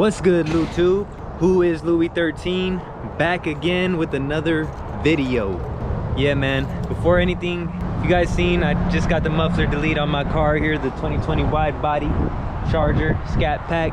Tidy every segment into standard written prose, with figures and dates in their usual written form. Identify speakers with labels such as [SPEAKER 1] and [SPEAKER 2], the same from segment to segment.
[SPEAKER 1] What's good, LouTube? Who is Louis 13? Back again with another video. Yeah, man, before anything, you guys seen, I just got the muffler delete on my car here, the 2020 wide body Charger SCATPACK.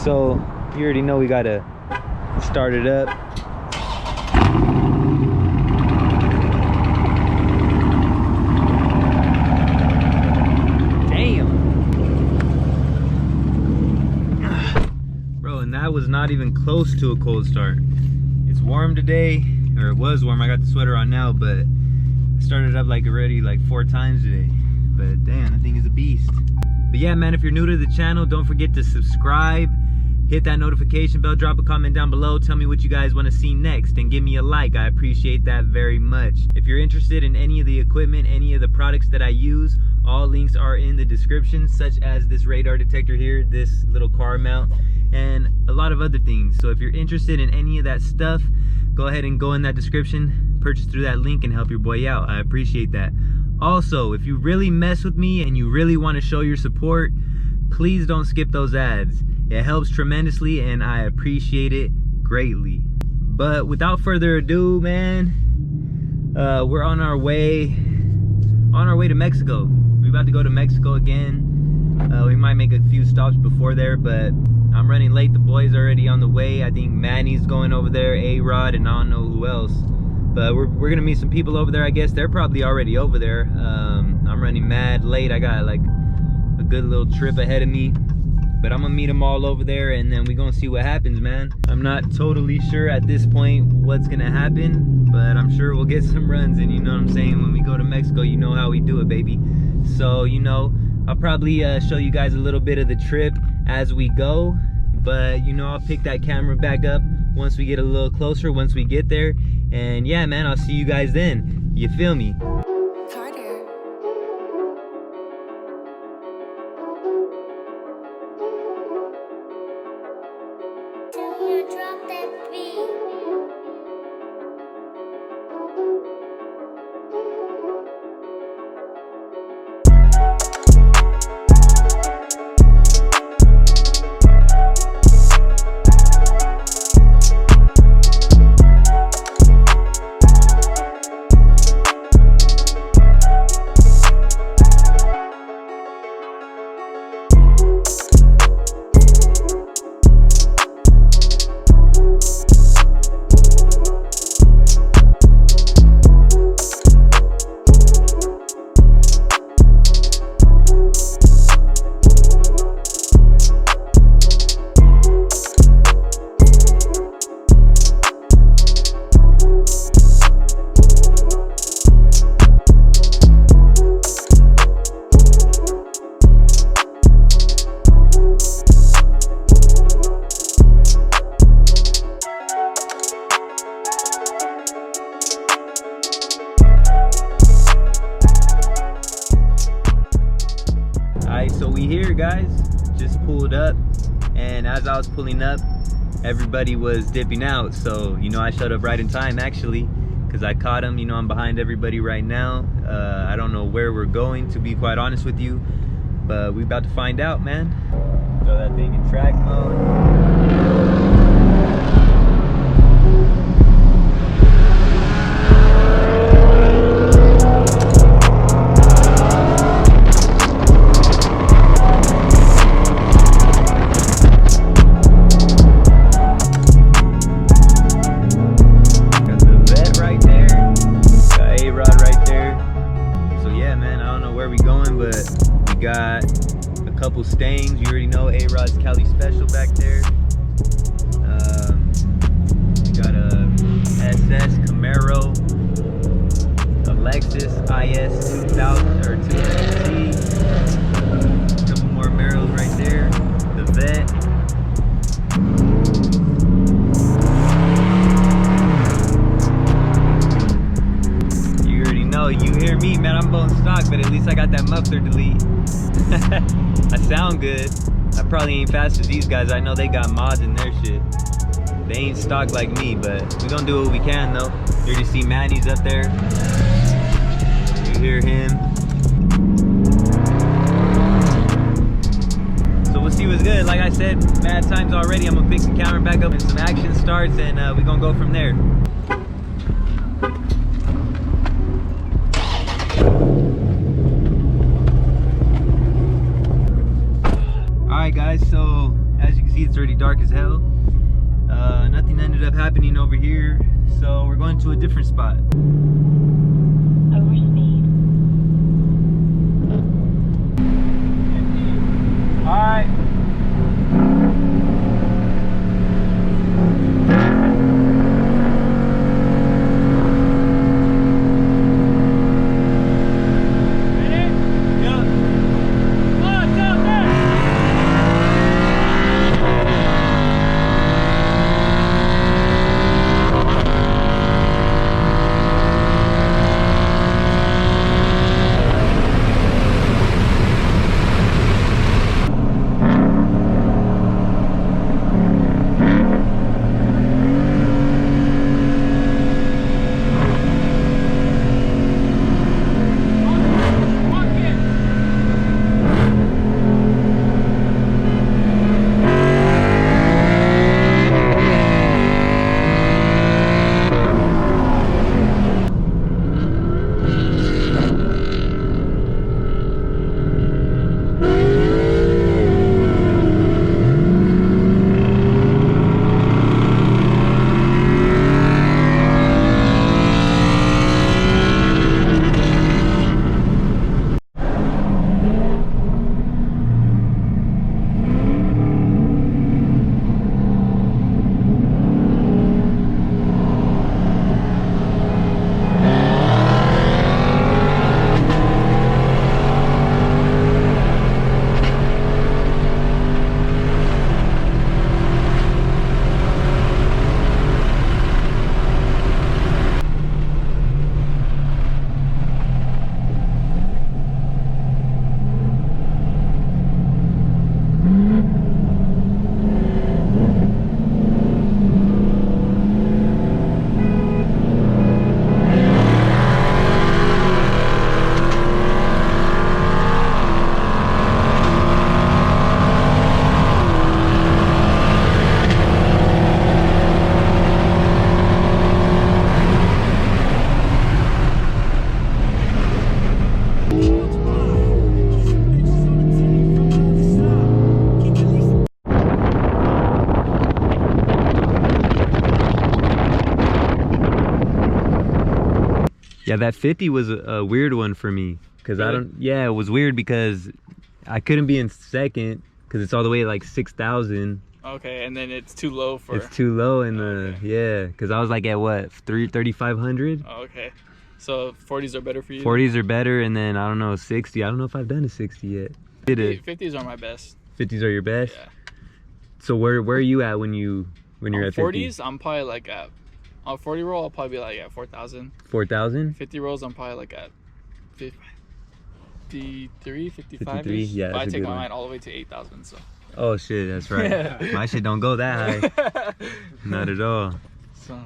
[SPEAKER 1] So you already know we gotta start it up. That was not even close to a cold start. It's warm today, or it was warm. I got the sweater on now, but I started up like already like 4 times today. But damn, that thing is a beast. But yeah, man, if you're new to the channel, don't forget to subscribe, hit that notification bell, drop a comment down below, tell me what you guys want to see next, and give me a like. I appreciate that very much. If you're interested in any of the equipment, any of the products that I use, all links are in the description, such as this radar detector here, this little car mount, and a lot of other things. So if you're interested in any of that stuff, go ahead and go in that description, purchase through that link, and help your boy out. I appreciate that. Also, if you really mess with me and you really want to show your support, please don't skip those ads. It helps tremendously and I appreciate it greatly. But without further ado, man, we're on our way to Mexico. We're about to go to Mexico again. We might make a few stops before there, but I'm running late. The boys are already on the way. I think Manny's going over there, A-Rod, and I don't know who else. But we're gonna meet some people over there, I guess. They're probably already over there. I'm running mad late. I got like a good little trip ahead of me. But I'm gonna meet them all over there, and then we're gonna see what happens, man. I'm not totally sure at this point what's gonna happen, but I'm sure we'll get some runs in, you know what I'm saying? When we go to Mexico, you know how we do it, baby. So, you know, I'll probably show you guys a little bit of the trip as we go, but you know, I'll pick that camera back up once we get a little closer, once we get there. And yeah, man, I'll see you guys then. You feel me? So we here, guys, just pulled up, and as I was pulling up, everybody was dipping out. So, you know, I showed up right in time, actually, because I caught them. You know, I'm behind everybody right now. I don't know where we're going, to be quite honest with you, but we about to find out, man. Throw that thing in track mode. Got a couple stains. You already know A-Rod's Cali Special back there. We got a SS Camaro, a Lexus IS 2000 or 200T. A couple more Camaros right there. The Vet. You already know. You hear me, man? I'm bone stock, but at least I got that muffler delete. I sound good. I probably ain't fast as these guys. I know they got mods in their shit. They ain't stock like me, but we gonna do what we can though. You already see Manny's up there. You hear him. So we'll see was good. Like I said, bad times already. I'm gonna pick the camera back up and some action starts, and we're gonna go from there. Alright guys, so as you can see, it's already dark as hell. Nothing ended up happening over here, so we're going to a different spot.
[SPEAKER 2] Overspeed.
[SPEAKER 1] Alright. Yeah, that 50 was a weird one for me, because I don't, yeah, it was weird because I couldn't be in second because it's all the way at like 6,000.
[SPEAKER 3] Okay, and then it's too low for...
[SPEAKER 1] It's too low in the, yeah, because I was like at what, 3,500?
[SPEAKER 3] Oh, okay. So 40s are better for you?
[SPEAKER 1] 40s are better, and then I don't know, 60. I don't know if I've done a 60 yet.
[SPEAKER 3] 50s are my best.
[SPEAKER 1] 50s are your best?
[SPEAKER 3] Yeah.
[SPEAKER 1] So where are you at when you're at 50?
[SPEAKER 3] 40s, I'm probably like at... On 40 roll, I'll probably be like at 4,000.
[SPEAKER 1] 4,000?
[SPEAKER 3] 50 rolls, I'm probably like at 53, 55.
[SPEAKER 1] 53, yeah,
[SPEAKER 3] but I
[SPEAKER 1] that's a
[SPEAKER 3] take
[SPEAKER 1] good
[SPEAKER 3] my
[SPEAKER 1] one.
[SPEAKER 3] mind all the way to 8,000, so.
[SPEAKER 1] Oh shit, that's right. My shit don't go that high. Not at all.
[SPEAKER 3] So.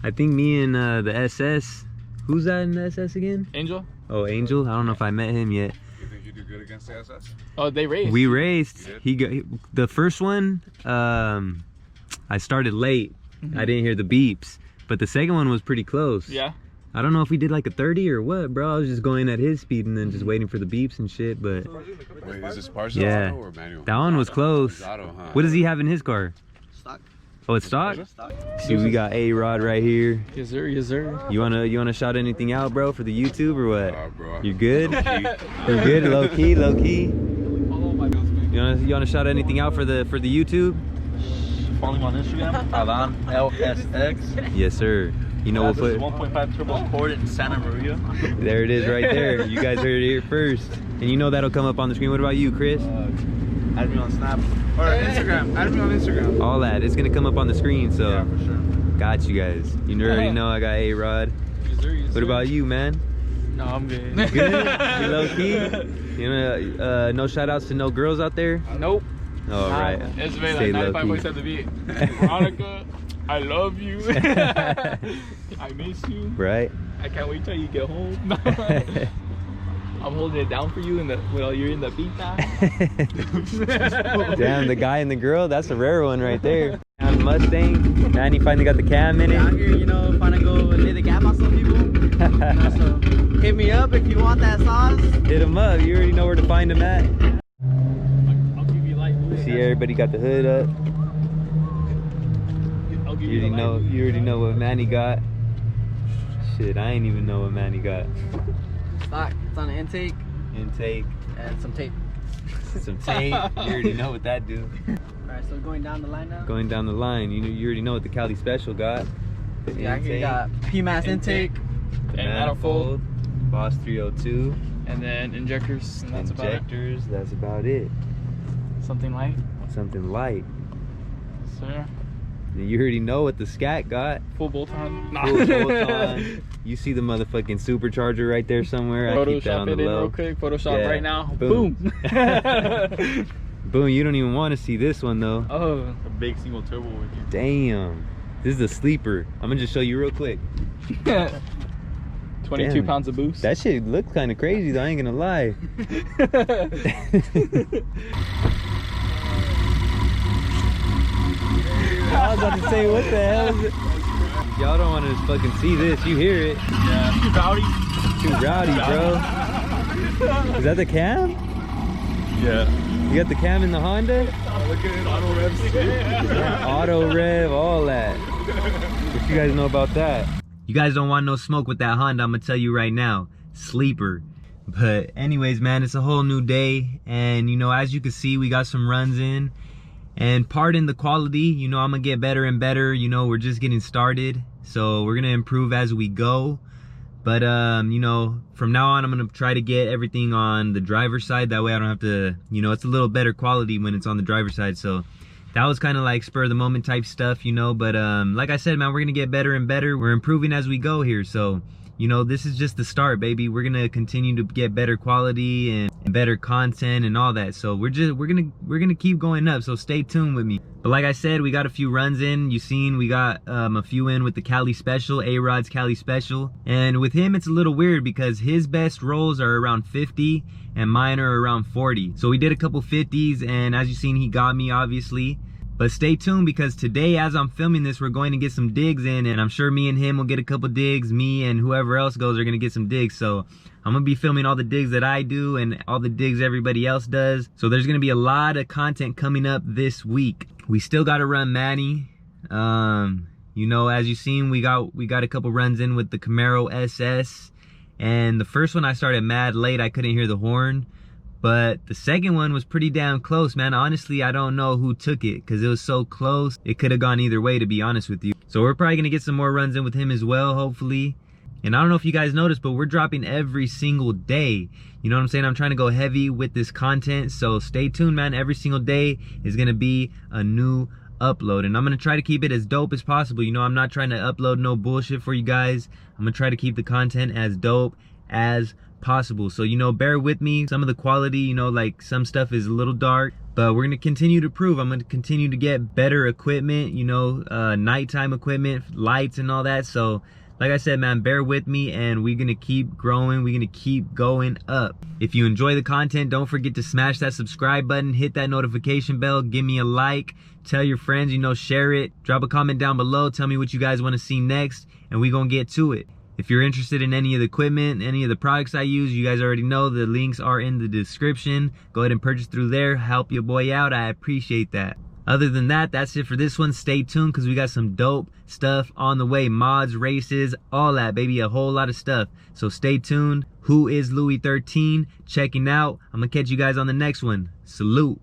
[SPEAKER 1] I think me and the SS, who's that in the SS again?
[SPEAKER 3] Angel?
[SPEAKER 1] Oh, Angel. I don't know if I met him yet.
[SPEAKER 4] You think you do good against the SS?
[SPEAKER 3] Oh, they raced.
[SPEAKER 1] We raced. The first one. I started late. I didn't hear the beeps, but the second one was pretty close.
[SPEAKER 3] Yeah.
[SPEAKER 1] I don't know if we did like a 30 or what, bro. I was just going at his speed and then just waiting for the beeps and shit. But
[SPEAKER 4] Wait, is this partial
[SPEAKER 1] yeah,
[SPEAKER 4] auto or manual?
[SPEAKER 1] that one was close.
[SPEAKER 4] It's auto, huh?
[SPEAKER 1] What does he have in his car?
[SPEAKER 5] Stock.
[SPEAKER 1] Oh, it's stock. See, we got A-Rod right here.
[SPEAKER 3] Yes, sir. Yes, sir.
[SPEAKER 1] You wanna shout anything out, bro, for the YouTube or what?
[SPEAKER 4] Bro.
[SPEAKER 1] You good? You're good. Low key, low key.
[SPEAKER 3] Follow my bills, man.
[SPEAKER 1] You wanna shout anything out for the YouTube?
[SPEAKER 5] Follow me on Instagram, Alan LSX.
[SPEAKER 1] Yes, sir. You know we'll
[SPEAKER 5] This is
[SPEAKER 1] put
[SPEAKER 5] 1.5 turbo Accord in Santa Maria.
[SPEAKER 1] there. It is right there. You guys heard it here first, and you know that'll come up on the screen. What about you, Chris?
[SPEAKER 5] Add me on Snap or Instagram. Add me on Instagram.
[SPEAKER 1] All that. It's gonna come up on the screen. So
[SPEAKER 5] Yeah, for sure.
[SPEAKER 1] got you guys. You already know I got A-Rod.
[SPEAKER 3] Yes, sir. Yes,
[SPEAKER 1] What
[SPEAKER 3] sir.
[SPEAKER 1] about you, man?
[SPEAKER 3] No, I'm good.
[SPEAKER 1] Good. You low key. You know, no shout outs to no girls out there.
[SPEAKER 3] Nope.
[SPEAKER 1] All right.
[SPEAKER 3] It's been
[SPEAKER 1] Stay
[SPEAKER 3] like
[SPEAKER 1] low key.
[SPEAKER 3] 95% the beat. Veronica, I love you. I miss you.
[SPEAKER 1] Right.
[SPEAKER 3] I can't wait till you get home. I'm holding it down for you while you're in the beat now.
[SPEAKER 1] Damn, the guy and the girl, that's a rare one right there. And the Mustang, man, he finally got the cam in it.
[SPEAKER 2] Out here, you know, finna go lay the gap on some people. So hit me up if you want that sauce.
[SPEAKER 1] Hit him up, you already know where to find him at.
[SPEAKER 3] I'll give you light.
[SPEAKER 1] See, everybody got the hood up.
[SPEAKER 3] I'll give
[SPEAKER 1] You already know what Manny got. Shit, I ain't even know what Manny got.
[SPEAKER 2] Stock, it's on the intake.
[SPEAKER 1] Intake,
[SPEAKER 2] And some tape.
[SPEAKER 1] some tape. You already know what that do.
[SPEAKER 2] Alright, so going down the line now.
[SPEAKER 1] Going down the line, you already know what the Cali Special got. The
[SPEAKER 2] Yeah, here you got PMAS intake.
[SPEAKER 3] And
[SPEAKER 1] manifold, Boss 302,
[SPEAKER 3] and then injectors, and that's
[SPEAKER 1] injectors. That's about it.
[SPEAKER 3] Something light.
[SPEAKER 1] Something light.
[SPEAKER 3] Sir.
[SPEAKER 1] And you already know what the Scat got.
[SPEAKER 3] Full bolt on. Nah.
[SPEAKER 1] Full bolt on. You see the motherfucking supercharger right there somewhere. I keep that on the
[SPEAKER 3] Photoshop it in
[SPEAKER 1] low.
[SPEAKER 3] real quick. Photoshop
[SPEAKER 1] Yeah.
[SPEAKER 3] right now.
[SPEAKER 1] Boom.
[SPEAKER 3] Boom.
[SPEAKER 1] Boom, you don't even want to see this one though.
[SPEAKER 3] Oh.
[SPEAKER 5] A big single turbo with you.
[SPEAKER 1] Damn. This is a sleeper. I'm gonna just show you real quick.
[SPEAKER 3] 22
[SPEAKER 1] Damn.
[SPEAKER 3] pounds of boost.
[SPEAKER 1] That shit looks kind of crazy though, I ain't gonna lie. I was about to say, what the hell is it? Y'all don't want to just fucking see this, you hear it.
[SPEAKER 5] Yeah, too rowdy.
[SPEAKER 1] Too rowdy, bro. Is that the cam?
[SPEAKER 5] Yeah.
[SPEAKER 1] You got the cam in the Honda?
[SPEAKER 5] Look at it, auto rev.
[SPEAKER 1] Yeah, auto rev, all that. What you guys know about that? You guys don't want no smoke with that Honda, I'm gonna tell you right now. Sleeper. But anyways, man, it's a whole new day. And you know, as you can see, we got some runs in. And pardon the quality, you know, I'm gonna get better and better. You know, we're just getting started. So we're gonna improve as we go. But you know, from now on, I'm gonna try to get everything on the driver's side. That way I don't have to, you know, it's a little better quality when it's on the driver's side. So that was kind of like spur of the moment type stuff, you know. But like I said, man, we're gonna get better and better. We're improving as we go here. So, you know, this is just the start, baby. We're gonna continue to get better quality and better content and all that. So we're gonna keep going up. So stay tuned with me. But like I said, we got a few runs in. You seen we got a few in with the Cali Special, A-Rod's Cali Special. And with him, it's a little weird because his best rolls are around 50 and mine are around 40. So we did a couple 50s, and as you seen, he got me, obviously. But stay tuned, because today, as I'm filming this, we're going to get some digs in, and I'm sure me and him will get a couple digs. Me and whoever else goes are gonna get some digs. So I'm gonna be filming all the digs that I do and all the digs everybody else does. So there's gonna be a lot of content coming up this week. We still gotta run Manny. You know, as you've seen, we got a couple runs in with the Camaro SS. And the first one I started mad late, I couldn't hear the horn. But the second one was pretty damn close, man. Honestly, I don't know who took it because it was so close. It could have gone either way, to be honest with you. So we're probably gonna get some more runs in with him as well, hopefully. And I don't know if you guys noticed, but we're dropping every single day. You know what I'm saying? I'm trying to go heavy with this content. So stay tuned, man. Every single day is gonna be a new upload. And I'm gonna try to keep it as dope as possible. You know, I'm not trying to upload no bullshit for you guys. I'm gonna try to keep the content as dope as possible. So, you know, bear with me. Some of the quality, you know, like some stuff is a little dark, but we're gonna continue to prove. I'm gonna continue to get better equipment, you know, nighttime equipment, lights and all that. So like I said, man, bear with me, and we're gonna keep growing. We're gonna keep going up. If you enjoy the content, don't forget to smash that subscribe button, hit that notification bell, give me a like, tell your friends, you know, share it, drop a comment down below, tell me what you guys want to see next, and we're gonna get to it. If you're interested in any of the equipment, any of the products I use, you guys already know the links are in the description. Go ahead and purchase through there. Help your boy out. I appreciate that. Other than that, that's it for this one. Stay tuned, because we got some dope stuff on the way. Mods, races, all that, baby. A whole lot of stuff. So stay tuned. Who is Louis 13? Checking out. I'm going to catch you guys on the next one. Salute.